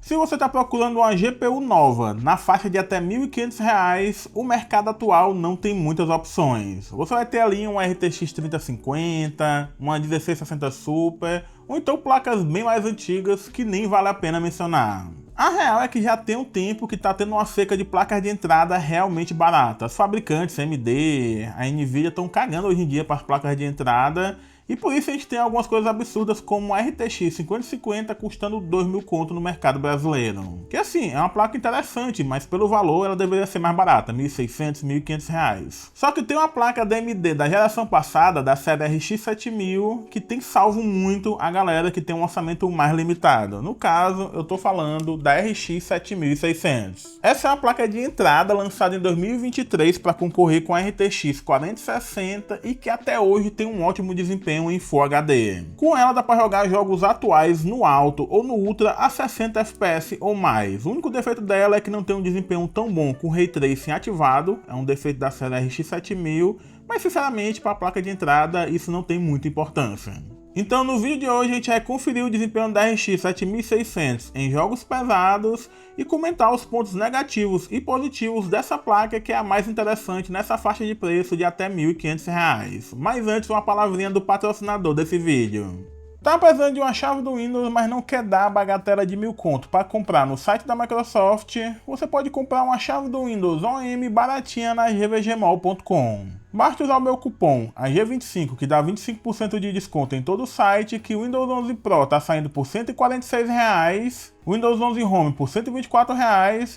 Se você está procurando uma GPU nova na faixa de até R$ 1.500, o mercado atual não tem muitas opções. Você vai ter ali uma RTX 3050, uma 1660 Super, ou então placas bem mais antigas que nem vale a pena mencionar. A real é que já tem um tempo que está tendo uma seca de placas de entrada realmente baratas. Os fabricantes AMD, a Nvidia estão cagando hoje em dia para as placas de entrada. E por isso a gente tem algumas coisas absurdas como a RTX 5050 custando 2.000 conto no mercado brasileiro. Que assim, é uma placa interessante, mas pelo valor ela deveria ser mais barata, R$ 1.600, R$ 1.500. Só que tem uma placa da AMD da geração passada, da série RX 7000, que tem salvo muito a galera que tem um orçamento mais limitado. No caso, eu tô falando da RX 7600. Essa é uma placa de entrada lançada em 2023 para concorrer com a RTX 4060 e que até hoje tem um ótimo desempenho em Full HD. Com ela dá para jogar jogos atuais no alto ou no ultra a 60 FPS ou mais. O único defeito dela é que não tem um desempenho tão bom com Ray Tracing ativado, é um defeito da série RX 7000, mas sinceramente para a placa de entrada isso não tem muita importância. Então no vídeo de hoje a gente vai conferir o desempenho da RX 7600 em jogos pesados e comentar os pontos negativos e positivos dessa placa que é a mais interessante nessa faixa de preço de até R$ 1.500. Mas antes uma palavrinha do patrocinador desse vídeo. Tá precisando de uma chave do Windows, mas não quer dar a bagatela de 1.000 conto para comprar no site da Microsoft? Você pode comprar uma chave do Windows OEM baratinha na gvgmol.com. Basta usar o meu cupom AG25 que dá 25% de desconto em todo o site, que o Windows 11 Pro tá saindo por R$ 146, o Windows 11 Home por R$ 124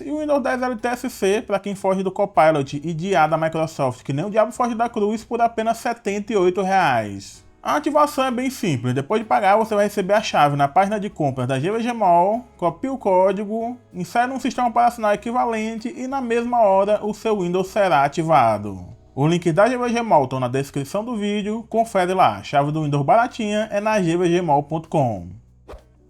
e o Windows 10 LTSC para quem foge do Copilot e de IA da Microsoft, que nem o diabo foge da cruz, por apenas R$ 78. A ativação é bem simples, depois de pagar você vai receber a chave na página de compras da GVGMOL, copia o código, insere um sistema operacional equivalente e na mesma hora o seu Windows será ativado. O link da GVGMOL está na descrição do vídeo, confere lá, chave do Windows baratinha é na gvgmol.com.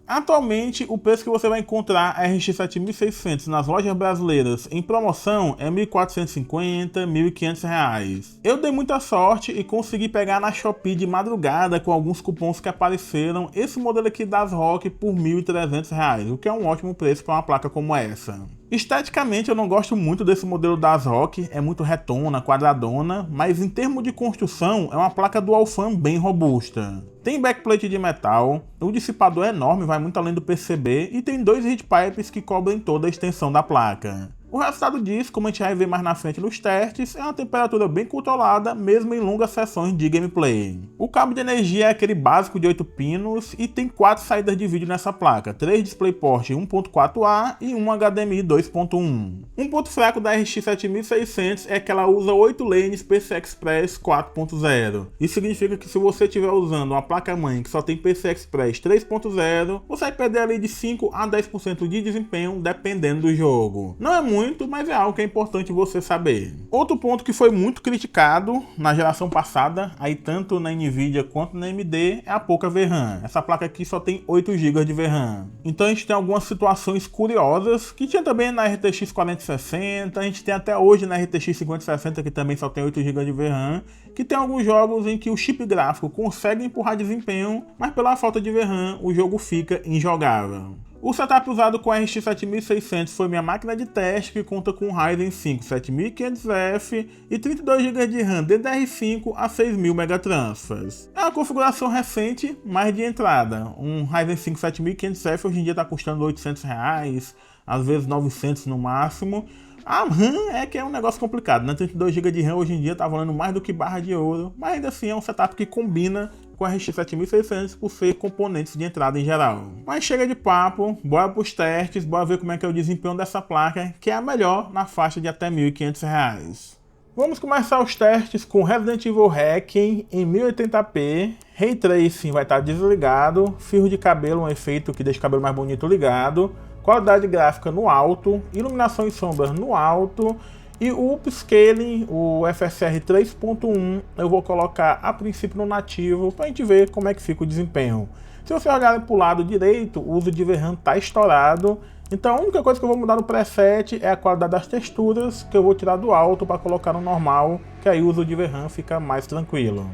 Atualmente, o preço que você vai encontrar a RX 7600 nas lojas brasileiras em promoção é R$ 1.450, R$ 1.500. Eu dei muita sorte e consegui pegar na Shopee de madrugada com alguns cupons que apareceram esse modelo aqui das ROG por R$ 1.300, o que é um ótimo preço para uma placa como essa. Esteticamente eu não gosto muito desse modelo da ASRock, é muito retona, quadradona, mas em termos de construção é uma placa dual fan bem robusta. Tem backplate de metal, o dissipador é enorme, vai muito além do PCB e tem dois heat pipes que cobrem toda a extensão da placa. O resultado disso, como a gente vai ver mais na frente nos testes, é uma temperatura bem controlada, mesmo em longas sessões de gameplay. O cabo de energia é aquele básico de 8 pinos e tem 4 saídas de vídeo nessa placa, 3 DisplayPort 1.4A e 1 HDMI 2.1. Um ponto fraco da RX 7600 é que ela usa 8 lanes PCI Express 4.0. Isso significa que se você estiver usando uma placa-mãe que só tem PCI Express 3.0, você vai perder ali de 5 a 10% de desempenho dependendo do jogo. Não é muito, mas é algo que é importante você saber. Outro ponto que foi muito criticado na geração passada, aí tanto na Nvidia quanto na AMD, é a pouca VRAM. Essa placa aqui só tem 8 GB de VRAM. Então a gente tem algumas situações curiosas, que tinha também na RTX 4060, a gente tem até hoje na RTX 5060, que também só tem 8 GB de VRAM, que tem alguns jogos em que o chip gráfico consegue empurrar desempenho, mas pela falta de VRAM o jogo fica injogável. O setup usado com a RX 7600 foi minha máquina de teste, que conta com um Ryzen 5 7500F e 32 GB de RAM DDR5 a 6.000 megatransfers. É uma configuração recente, mas de entrada. Um Ryzen 5 7500F hoje em dia está custando R$ 800, às vezes 900 no máximo. A RAM é que é um negócio complicado, né? 32 GB de RAM hoje em dia tá valendo mais do que barra de ouro, mas ainda assim é um setup que combina com a RX 7600 por ser componentes de entrada em geral. Mas chega de papo, bora pros testes, bora ver como é que é o desempenho dessa placa, que é a melhor na faixa de até R$ 1.500. Vamos começar os testes com Resident Evil Requiem em 1080p, Ray Tracing vai estar desligado, fio de cabelo, um efeito que deixa o cabelo mais bonito ligado, qualidade gráfica no alto, iluminação e sombras no alto, e o Upscaling, o FSR 3.1, eu vou colocar a princípio no nativo para a gente ver como é que fica o desempenho. Se você olhar para o lado direito, o uso de VRAM está estourado, então a única coisa que eu vou mudar no preset é a qualidade das texturas, que eu vou tirar do alto para colocar no normal, que aí o uso de VRAM fica mais tranquilo.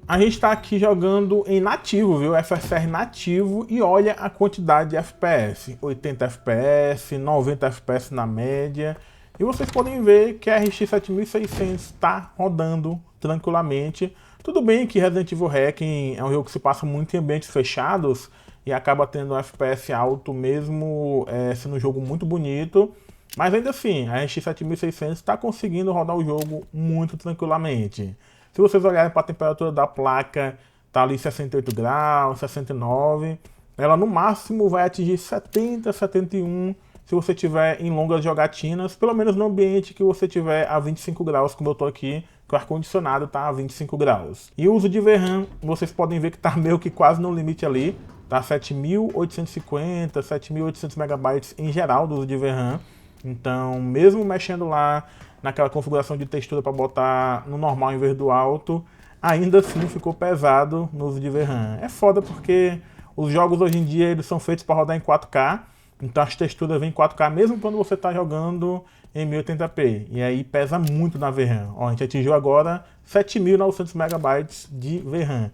A gente está aqui jogando em nativo, viu? FSR nativo, e olha a quantidade de FPS. 80 FPS, 90 FPS na média. E vocês podem ver que a RX 7600 está rodando tranquilamente. Tudo bem que Resident Evil Requiem é um jogo que se passa muito em ambientes fechados e acaba tendo um FPS alto mesmo sendo um jogo muito bonito. Mas ainda assim, a RX 7600 está conseguindo rodar o jogo muito tranquilamente. Se vocês olharem para a temperatura da placa, tá ali 68 graus, 69. Ela no máximo vai atingir 70, 71 se você tiver em longas jogatinas, pelo menos no ambiente que você tiver a 25 graus, como eu tô aqui, que o ar-condicionado tá a 25 graus. E o uso de VRAM, vocês podem ver que tá meio que quase no limite ali, tá 7.850, 7.800 megabytes em geral do uso de VRAM. Então, mesmo mexendo lá naquela configuração de textura para botar no normal em vez do alto, ainda assim ficou pesado no uso de VRAM. É foda porque os jogos hoje em dia eles são feitos para rodar em 4K, então as texturas vêm em 4K mesmo quando você está jogando em 1080p, e aí pesa muito na VRAM. Ó, a gente atingiu agora 7.900 megabytes de VRAM.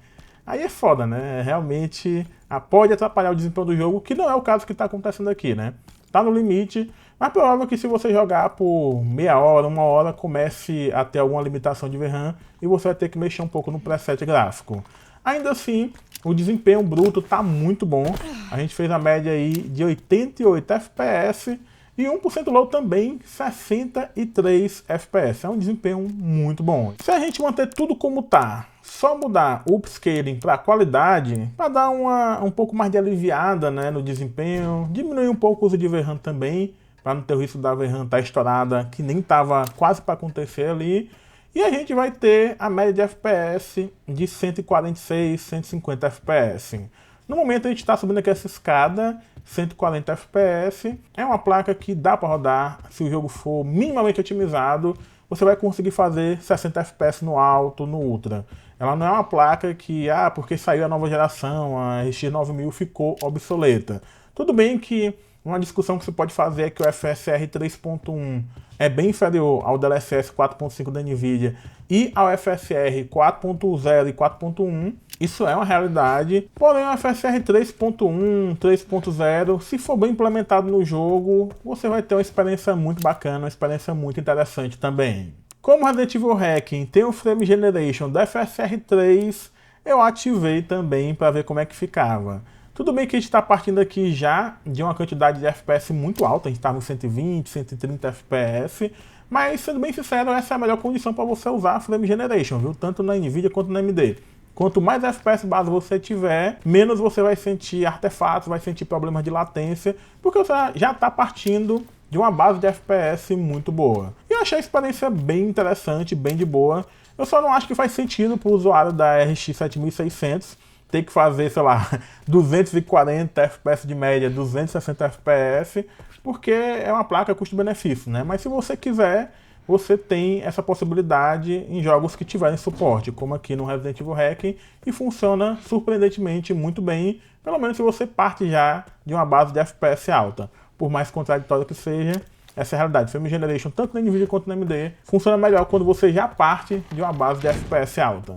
Aí é foda, né? Realmente pode atrapalhar o desempenho do jogo, que não é o caso que está acontecendo aqui, né? Tá no limite, mas provável que se você jogar por meia hora, uma hora, comece a ter alguma limitação de VRAM e você vai ter que mexer um pouco no preset gráfico. Ainda assim, o desempenho bruto está muito bom. A gente fez a média aí de 88 FPS e 1% low também, 63 FPS. É um desempenho muito bom. Se a gente manter tudo como tá, só mudar o upscaling para qualidade, para dar um pouco mais de aliviada, né, no desempenho, diminuir um pouco o uso de VRAM também, para não ter o risco da VRAM estar estourada, que nem estava quase para acontecer ali. E a gente vai ter a média de FPS de 146, 150 FPS. No momento a gente está subindo aqui essa escada, 140 FPS. É uma placa que dá para rodar, se o jogo for minimamente otimizado, você vai conseguir fazer 60 FPS no alto, no ultra. Ela não é uma placa que, porque saiu a nova geração, a RX 9000 ficou obsoleta. Tudo bem que uma discussão que você pode fazer é que o FSR 3.1 é bem inferior ao DLSS 4.5 da NVIDIA e ao FSR 4.0 e 4.1. Isso é uma realidade, porém o FSR 3.1, 3.0, se for bem implementado no jogo, você vai ter uma experiência muito bacana, uma experiência muito interessante também. Como Resident Evil Requiem tem o Frame Generation do FSR 3, eu ativei também para ver como é que ficava. Tudo bem que a gente está partindo aqui já de uma quantidade de FPS muito alta, a gente estava em 120, 130 FPS, mas sendo bem sincero, essa é a melhor condição para você usar a Frame Generation, viu? Tanto na NVIDIA quanto na AMD. Quanto mais FPS base você tiver, menos você vai sentir artefatos, vai sentir problemas de latência, porque você já está partindo de uma base de FPS muito boa. E eu achei a experiência bem interessante, bem de boa. Eu só não acho que faz sentido para o usuário da RX 7600 ter que fazer, sei lá, 240 FPS de média, 260 FPS, porque é uma placa custo-benefício, né? Mas se você quiser, você tem essa possibilidade em jogos que tiverem suporte, como aqui no Resident Evil Requiem, e funciona surpreendentemente muito bem, pelo menos se você parte já de uma base de FPS alta. Por mais contraditório que seja, essa é a realidade. Frame Generation, tanto na NVIDIA quanto na AMD, funciona melhor quando você já parte de uma base de FPS alta.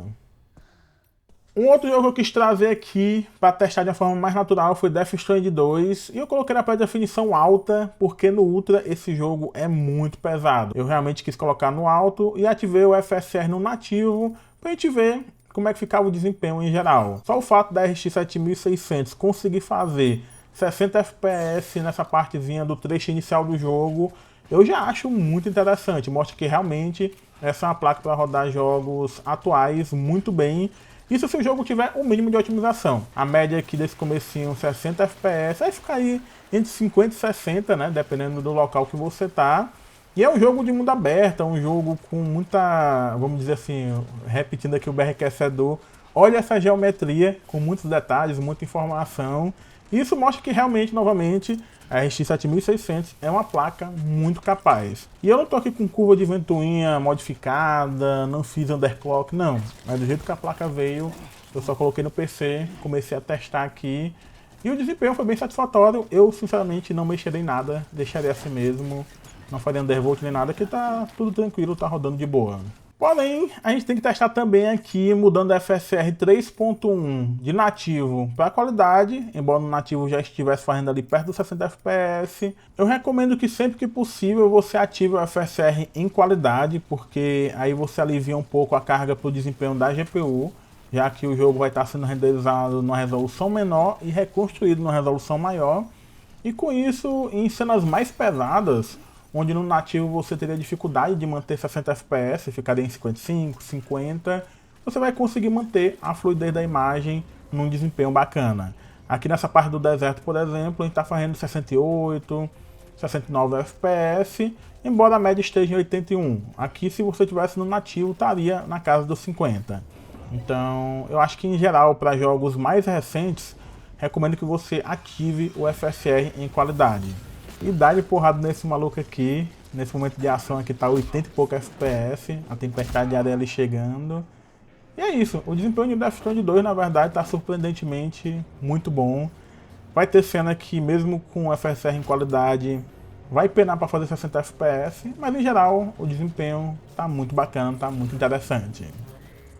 Um outro jogo que eu quis trazer aqui para testar de uma forma mais natural foi Death Stranding 2, e eu coloquei na pré-definição alta porque no Ultra esse jogo é muito pesado. Eu realmente quis colocar no alto e ativei o FSR no nativo para a gente ver como é que ficava o desempenho em geral. Só o fato da RX 7600 conseguir fazer 60 FPS nessa partezinha do trecho inicial do jogo, eu já acho muito interessante. Mostra que realmente essa é uma placa para rodar jogos atuais muito bem. Isso se o jogo tiver o mínimo de otimização. A média aqui desse comecinho, 60 FPS, vai ficar aí entre 50 e 60, né? Dependendo do local que você tá. E é um jogo de mundo aberto, é um jogo com muita, vamos dizer assim, repetindo aqui o BRQSedor, olha essa geometria com muitos detalhes, muita informação. E isso mostra que realmente, novamente, a RX 7600 é uma placa muito capaz. E eu não tô aqui com curva de ventoinha modificada, não fiz underclock, não. Mas do jeito que a placa veio, eu só coloquei no PC, comecei a testar aqui. E o desempenho foi bem satisfatório. Eu, sinceramente, não mexeria em nada, deixaria assim mesmo. Não faria undervolt nem nada, que tá tudo tranquilo, tá rodando de boa. Porém, a gente tem que testar também aqui, mudando a FSR 3.1 de nativo para qualidade, embora no nativo já estivesse fazendo ali perto dos 60 FPS. Eu recomendo que sempre que possível você ative o FSR em qualidade, porque aí você alivia um pouco a carga para o desempenho da GPU, já que o jogo vai estar sendo renderizado numa resolução menor e reconstruído numa resolução maior. E com isso, em cenas mais pesadas, onde no nativo você teria dificuldade de manter 60 FPS, ficaria em 55, 50, você vai conseguir manter a fluidez da imagem num desempenho bacana. Aqui nessa parte do deserto, por exemplo, a gente está fazendo 68, 69 FPS, embora a média esteja em 81. Aqui, se você tivesse no nativo, estaria na casa dos 50. Então, eu acho que em geral, para jogos mais recentes, recomendo que você ative o FSR em qualidade. E dá-lhe porrada nesse maluco aqui. Nesse momento de ação aqui tá 80 e pouco FPS. A tempestade de areia ali chegando. E é isso. O desempenho de Death Stranding 2, na verdade, tá surpreendentemente muito bom. Vai ter cena que, mesmo com o FSR em qualidade, vai penar para fazer 60 FPS. Mas, em geral, o desempenho tá muito bacana, tá muito interessante.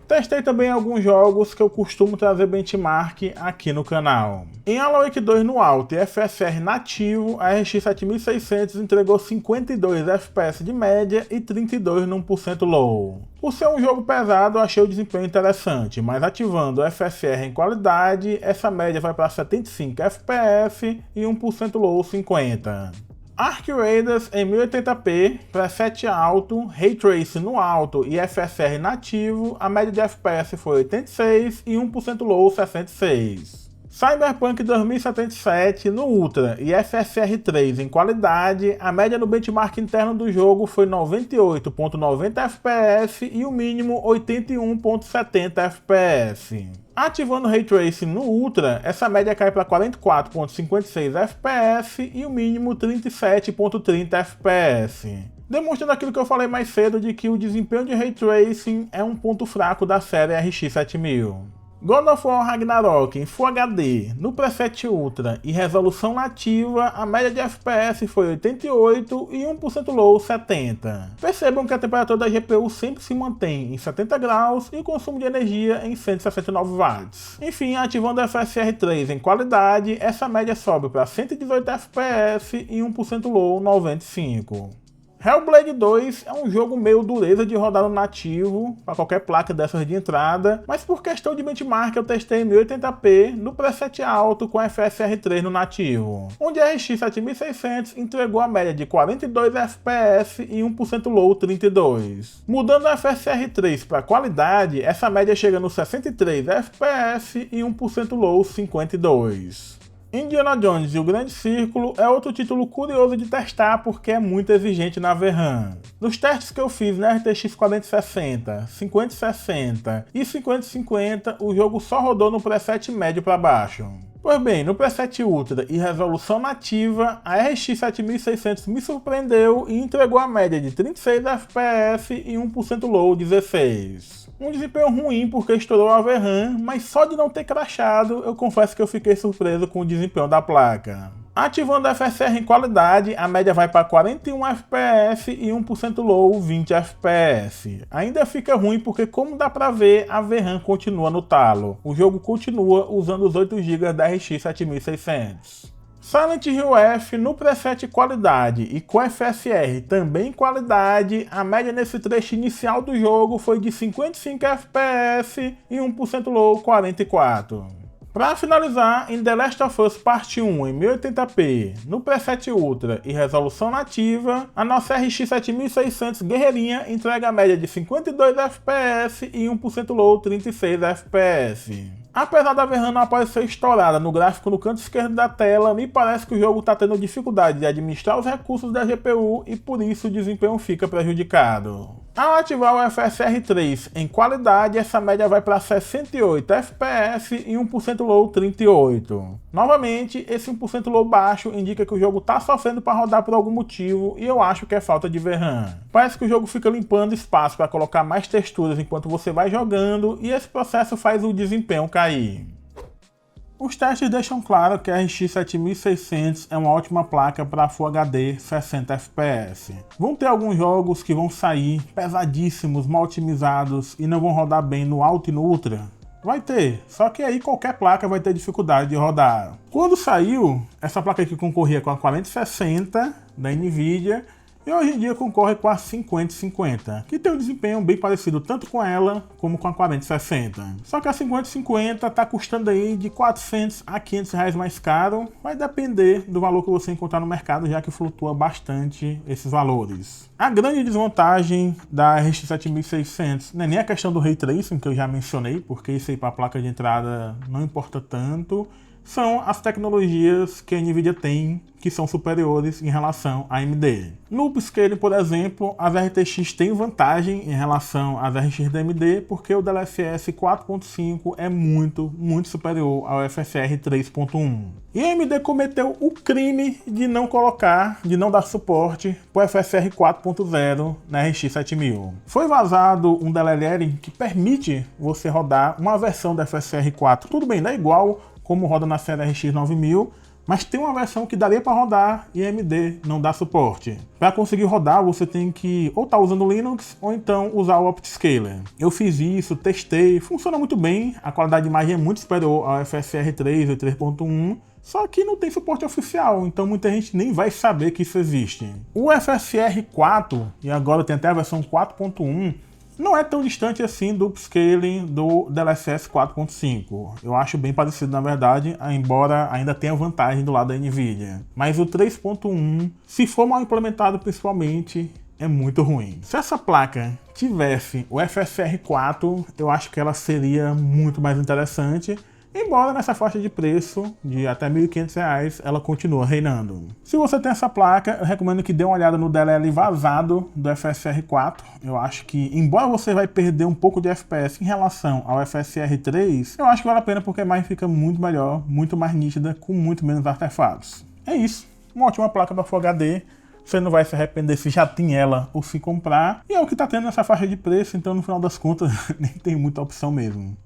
Testei também alguns jogos que eu costumo trazer benchmark aqui no canal. Em Alan Wake 2 no alto e FSR nativo, a RX 7600 entregou 52 FPS de média e 32 no 1% low. Por ser um jogo pesado, eu achei o desempenho interessante, mas ativando o FSR em qualidade, essa média vai para 75 FPS e 1% low 50. Arc Raiders em 1080p, preset alto, Ray Tracing no alto e FSR nativo, a média de FPS foi 86 e 1% low 66. Cyberpunk 2077 no Ultra e FSR 3 em qualidade, a média no benchmark interno do jogo foi 98.90 FPS e o mínimo 81.70 FPS. Ativando o Ray Tracing no Ultra, essa média cai para 44.56 FPS e o mínimo 37.30 FPS. Demonstrando aquilo que eu falei mais cedo de que o desempenho de Ray Tracing é um ponto fraco da série RX 7000. God of War Ragnarok em Full HD, no preset Ultra e resolução nativa, a média de FPS foi 88 e 1% low 70. Percebam que a temperatura da GPU sempre se mantém em 70 graus e o consumo de energia em 169 watts. Enfim, ativando o FSR 3 em qualidade, essa média sobe para 118 FPS e 1% low 95. Hellblade 2 é um jogo meio dureza de rodar no nativo, para qualquer placa dessas de entrada, mas por questão de benchmark eu testei em 1080p no preset alto com FSR 3 no nativo, onde a RX 7600 entregou a média de 42 FPS e 1% low 32. Mudando o FSR 3 para qualidade, essa média chega nos 63 FPS e 1% low 52. Indiana Jones e o Grande Círculo é outro título curioso de testar porque é muito exigente na VRAM. Nos testes que eu fiz na RTX 4060, 5060 e 5050, o jogo só rodou no preset médio para baixo. Pois bem, no preset Ultra e resolução nativa, a RX 7600 me surpreendeu e entregou a média de 36 FPS e 1% low 16. Um desempenho ruim porque estourou a VRAM, mas só de não ter crashado, eu confesso que eu fiquei surpreso com o desempenho da placa. Ativando a FSR em qualidade, a média vai para 41 FPS e 1% low 20 FPS. Ainda fica ruim porque, como dá pra ver, a VRAM continua no talo. O jogo continua usando os 8 GB da RX 7600. Silent Hill F no preset qualidade e com FSR também em qualidade, a média nesse trecho inicial do jogo foi de 55 FPS e 1% low 44. Para finalizar, em The Last of Us Parte 1 em 1080p, no preset Ultra e resolução nativa, a nossa RX 7600 guerreirinha entrega a média de 52 FPS e 1% low 36 FPS. Apesar da VRAM não aparecer estourada no gráfico no canto esquerdo da tela, me parece que o jogo está tendo dificuldade de administrar os recursos da GPU e por isso o desempenho fica prejudicado. Ao ativar o FSR 3 em qualidade, essa média vai para 68 FPS e 1% low 38. Novamente, esse 1% low baixo indica que o jogo está sofrendo para rodar por algum motivo e eu acho que é falta de VRAM. Parece que o jogo fica limpando espaço para colocar mais texturas enquanto você vai jogando e esse processo faz o desempenho cair. Os testes deixam claro que a RX 7600 é uma ótima placa para Full HD 60 FPS. Vão ter alguns jogos que vão sair pesadíssimos, mal otimizados e não vão rodar bem no Alto e no Ultra? Vai ter, só que aí qualquer placa vai ter dificuldade de rodar. Quando saiu, essa placa aqui concorria com a 4060 da Nvidia, e hoje em dia concorre com a 5050, que tem um desempenho bem parecido tanto com ela como com a 4060. Só que a 5050 está custando aí de 400 a 500 reais mais caro, vai depender do valor que você encontrar no mercado, já que flutua bastante esses valores. A grande desvantagem da RX 7600 não é nem a questão do Ray Tracing, que eu já mencionei, porque isso aí para a placa de entrada não importa tanto, são as tecnologias que a Nvidia tem que são superiores em relação à AMD. No upscaling, por exemplo, as RTX têm vantagem em relação às RX da AMD porque o DLSS 4.5 é muito superior ao FSR 3.1. E a AMD cometeu o crime de não dar suporte para o FSR 4.0 na RX 7000. Foi vazado um DLL que permite você rodar uma versão da FSR 4. Tudo bem, não é igual como roda na série RX 9000, mas tem uma versão que daria para rodar e a AMD não dá suporte. Para conseguir rodar, você tem que ou estar usando Linux ou então usar o OptiScaler. Eu fiz isso, testei, funciona muito bem, a qualidade de imagem é muito superior ao FSR 3 e 3.1, só que não tem suporte oficial, então muita gente nem vai saber que isso existe. O FSR 4, e agora tem até a versão 4.1, não é tão distante assim do upscaling do DLSS 4.5. Eu acho bem parecido, na verdade, embora ainda tenha vantagem do lado da Nvidia. Mas o 3.1, se for mal implementado principalmente, é muito ruim. Se essa placa tivesse o FSR 4, eu acho que ela seria muito mais interessante, embora nessa faixa de preço de até R$ 1.500 ela continua reinando. Se você tem essa placa, eu recomendo que dê uma olhada no DLL vazado do FSR 4. Eu acho que, embora você vai perder um pouco de FPS em relação ao FSR 3, eu acho que vale a pena porque a imagem fica muito melhor, muito mais nítida, com muito menos artefatos. É isso, uma ótima placa da Full HD. Você não vai se arrepender se já tem ela ou se comprar. E é o que está tendo nessa faixa de preço, então no final das contas nem tem muita opção mesmo.